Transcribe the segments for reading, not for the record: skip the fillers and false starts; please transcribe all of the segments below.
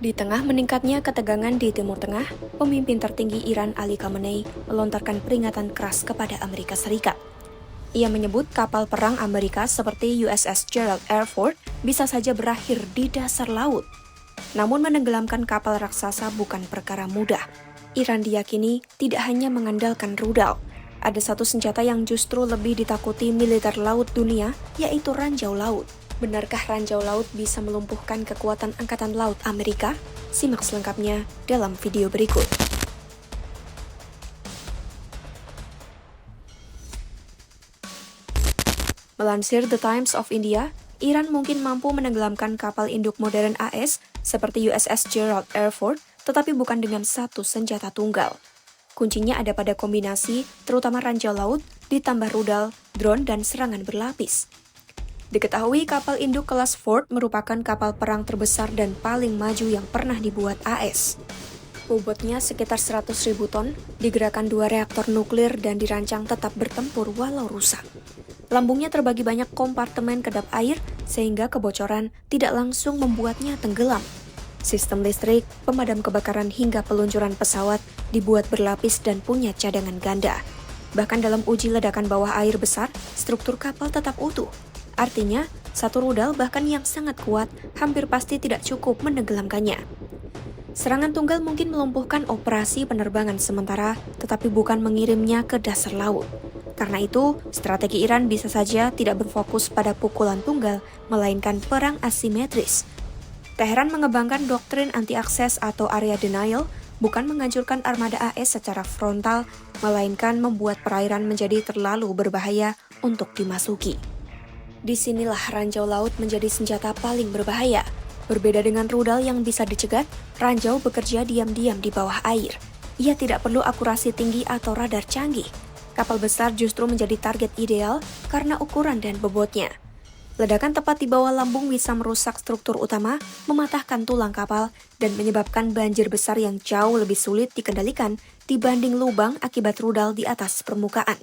Di tengah meningkatnya ketegangan di Timur Tengah, pemimpin tertinggi Iran Ali Khamenei melontarkan peringatan keras kepada Amerika Serikat. Ia menyebut kapal perang Amerika seperti USS Gerald R. Ford bisa saja berakhir di dasar laut. Namun menenggelamkan kapal raksasa bukan perkara mudah. Iran diyakini tidak hanya mengandalkan rudal. Ada satu senjata yang justru lebih ditakuti militer laut dunia, yaitu ranjau laut. Benarkah ranjau laut bisa melumpuhkan kekuatan Angkatan Laut Amerika? Simak selengkapnya dalam video berikut. Melansir The Times of India, Iran mungkin mampu menenggelamkan kapal induk modern AS seperti USS Gerald R. Ford, tetapi bukan dengan satu senjata tunggal. Kuncinya ada pada kombinasi, terutama ranjau laut, ditambah rudal, drone, dan serangan berlapis. Diketahui kapal induk kelas Ford merupakan kapal perang terbesar dan paling maju yang pernah dibuat AS. Bobotnya sekitar 100.000 ton, digerakkan 2 reaktor nuklir dan dirancang tetap bertempur walau rusak. Lambungnya terbagi banyak kompartemen kedap air sehingga kebocoran tidak langsung membuatnya tenggelam. Sistem listrik, pemadam kebakaran hingga peluncuran pesawat dibuat berlapis dan punya cadangan ganda. Bahkan dalam uji ledakan bawah air besar, struktur kapal tetap utuh. Artinya, satu rudal bahkan yang sangat kuat hampir pasti tidak cukup menenggelamkannya. Serangan tunggal mungkin melumpuhkan operasi penerbangan sementara, tetapi bukan mengirimnya ke dasar laut. Karena itu, strategi Iran bisa saja tidak berfokus pada pukulan tunggal, melainkan perang asimetris. Teheran mengembangkan doktrin anti-akses atau area denial, bukan menghancurkan armada AS secara frontal, melainkan membuat perairan menjadi terlalu berbahaya untuk dimasuki. Disinilah ranjau laut menjadi senjata paling berbahaya. Berbeda dengan rudal yang bisa dicegat, ranjau bekerja diam-diam di bawah air. Ia tidak perlu akurasi tinggi atau radar canggih. Kapal besar justru menjadi target ideal karena ukuran dan bobotnya. Ledakan tepat di bawah lambung bisa merusak struktur utama, mematahkan tulang kapal, dan menyebabkan banjir besar yang jauh lebih sulit dikendalikan dibanding lubang akibat rudal di atas permukaan.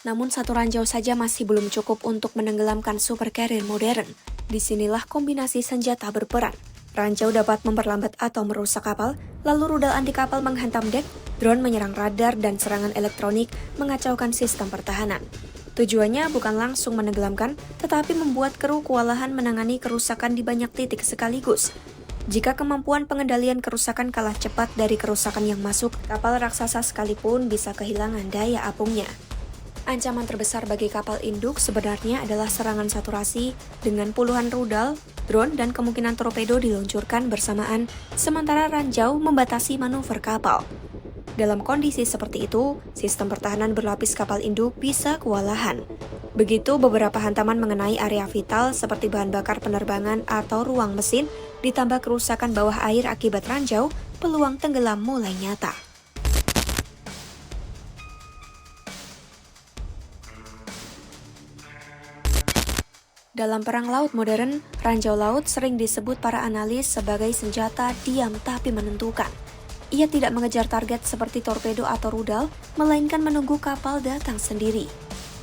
Namun satu ranjau saja masih belum cukup untuk menenggelamkan super carrier modern. Disinilah kombinasi senjata berperan. Ranjau dapat memperlambat atau merusak kapal, lalu rudal anti kapal menghantam dek, drone menyerang radar, dan serangan elektronik mengacaukan sistem pertahanan. Tujuannya bukan langsung menenggelamkan, tetapi membuat kru kewalahan menangani kerusakan di banyak titik sekaligus. Jika kemampuan pengendalian kerusakan kalah cepat dari kerusakan yang masuk, kapal raksasa sekalipun bisa kehilangan daya apungnya. Ancaman terbesar bagi kapal induk sebenarnya adalah serangan saturasi dengan puluhan rudal, drone, dan kemungkinan torpedo diluncurkan bersamaan, sementara ranjau membatasi manuver kapal. Dalam kondisi seperti itu, sistem pertahanan berlapis kapal induk bisa kewalahan. Begitu beberapa hantaman mengenai area vital seperti bahan bakar penerbangan atau ruang mesin, ditambah kerusakan bawah air akibat ranjau, peluang tenggelam mulai nyata. Dalam perang laut modern, ranjau laut sering disebut para analis sebagai senjata diam tapi menentukan. Ia tidak mengejar target seperti torpedo atau rudal, melainkan menunggu kapal datang sendiri.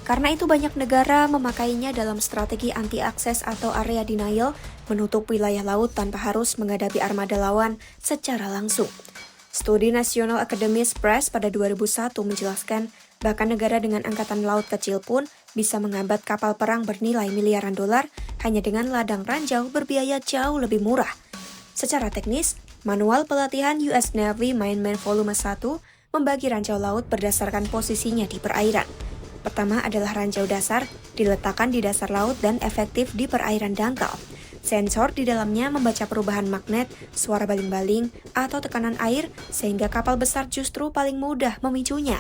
Karena itu banyak negara memakainya dalam strategi anti-akses atau area denial, menutup wilayah laut tanpa harus menghadapi armada lawan secara langsung. Studi National Academies Press pada 2001 menjelaskan, bahkan negara dengan angkatan laut kecil pun bisa menghambat kapal perang bernilai miliaran dolar hanya dengan ladang ranjau berbiaya jauh lebih murah. Secara teknis, manual pelatihan US Navy Minuteman Volume 1 membagi ranjau laut berdasarkan posisinya di perairan. Pertama adalah ranjau dasar, diletakkan di dasar laut dan efektif di perairan dangkal. Sensor di dalamnya membaca perubahan magnet, suara baling-baling, atau tekanan air sehingga kapal besar justru paling mudah memicunya.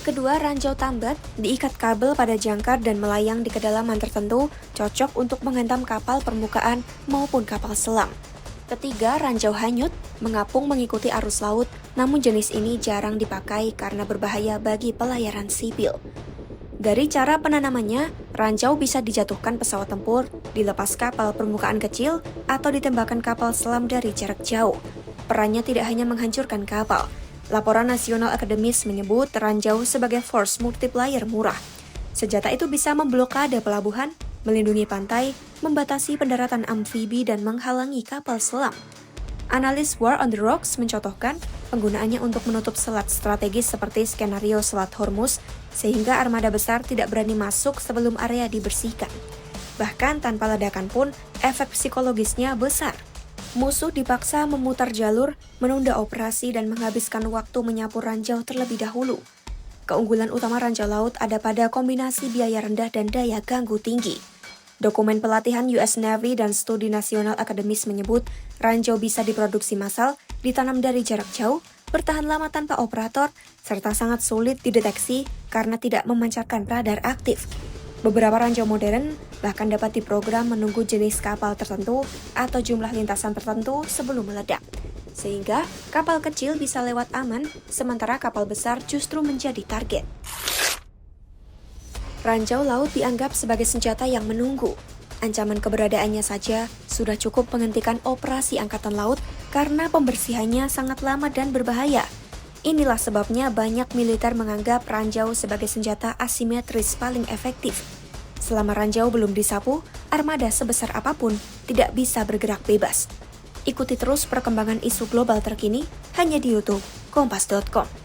Kedua, ranjau tambat diikat kabel pada jangkar dan melayang di kedalaman tertentu, cocok untuk menghantam kapal permukaan maupun kapal selam. Ketiga, ranjau hanyut mengapung mengikuti arus laut, namun jenis ini jarang dipakai karena berbahaya bagi pelayaran sipil. Dari cara penanamannya, ranjau bisa dijatuhkan pesawat tempur, dilepas kapal permukaan kecil, atau ditembakkan kapal selam dari jarak jauh. Perannya tidak hanya menghancurkan kapal. Laporan National Academies menyebut ranjau sebagai force multiplier murah. Senjata itu bisa memblokade pelabuhan, melindungi pantai, membatasi pendaratan amfibi, dan menghalangi kapal selam. Analis War on the Rocks mencontohkan penggunaannya untuk menutup selat strategis seperti skenario Selat Hormuz, sehingga armada besar tidak berani masuk sebelum area dibersihkan. Bahkan tanpa ledakan pun, efek psikologisnya besar. Musuh dipaksa memutar jalur, menunda operasi, dan menghabiskan waktu menyapu ranjau terlebih dahulu. Keunggulan utama ranjau laut ada pada kombinasi biaya rendah dan daya ganggu tinggi. Dokumen pelatihan US Navy dan studi nasional akademis menyebut ranjau bisa diproduksi massal, ditanam dari jarak jauh, bertahan lama tanpa operator, serta sangat sulit dideteksi karena tidak memancarkan radar aktif. Beberapa ranjau modern bahkan dapat diprogram menunggu jenis kapal tertentu atau jumlah lintasan tertentu sebelum meledak. Sehingga kapal kecil bisa lewat aman, sementara kapal besar justru menjadi target. Ranjau laut dianggap sebagai senjata yang menunggu. Ancaman keberadaannya saja sudah cukup menghentikan operasi angkatan laut karena pembersihannya sangat lama dan berbahaya. Inilah sebabnya banyak militer menganggap ranjau sebagai senjata asimetris paling efektif. Selama ranjau belum disapu, armada sebesar apapun tidak bisa bergerak bebas. Ikuti terus perkembangan isu global terkini hanya di YouTube Kompas.com.